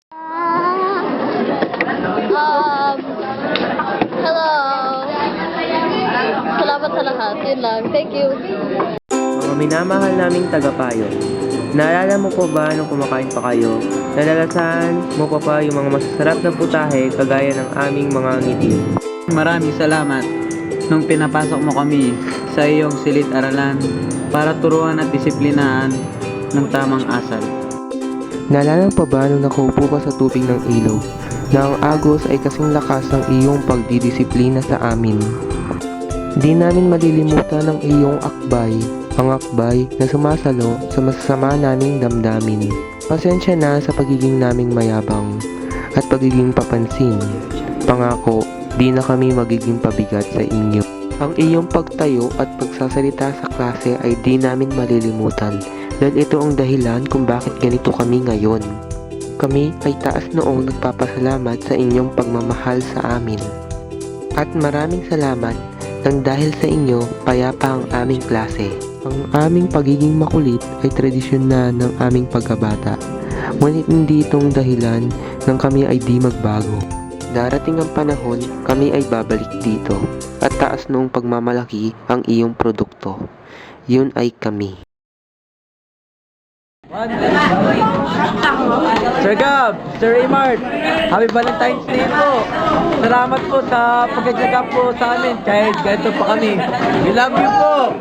Hello. Salamat sa lahat. Yun lang. Thank you. Mga minamahal naming tagapayo, naalala mo po ba nung kumakain pa kayo, nalalasahan mo pa ba yung mga masasarap na putahe kagaya ng aming mga ngiti? Maraming salamat nung pinapasok mo kami sa iyong silid-aralan para turuan at disiplinaan ng tamang asal. Naalala pa ba nung nakaupo ka sa tubig ng ilog, na ang agos ay kasing lakas ng iyong pagdidisiplina sa amin? Di namin malilimutan ang iyong akbay, ang akbay na sumasalo sa masasama naming damdamin. Pasensya na sa pagiging naming mayabang at pagiging papansin. Pangako, di na kami magiging pabigat sa inyo. Ang iyong pagtayo at pagsasalita sa klase ay di namin malilimutan dahil ito ang dahilan kung bakit ganito kami ngayon. Kami ay taas noong nagpapasalamat sa inyong pagmamahal sa amin. At maraming salamat nang dahil sa inyo payapa ang aming klase. Ang aming pagiging makulit ay tradisyon na ng aming pagkabata. Ngunit hindi itong dahilan nang kami ay di magbago. Darating ang panahon, kami ay babalik dito at taas noong pagmamalaki ang iyong produkto. Yun ay kami. Sir Gab, Sir Raymart, Happy Valentine's Day po. Salamat po sa pagkatsaga po sa amin kahit ganito pa kami. We love you po.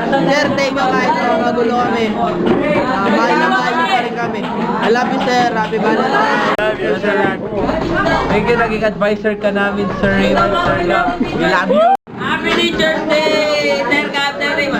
Sir, thank you kahit magulo kami. Mahal na mahal niyo pa rin kami. I love you, sir. Happy Valentine's. Love you, sir. Thank you, naging advisor ka namin, Sir Raymart, Sir Gab. We love you. Happy Teacher's Day, Sir Gab, Sir Raymond.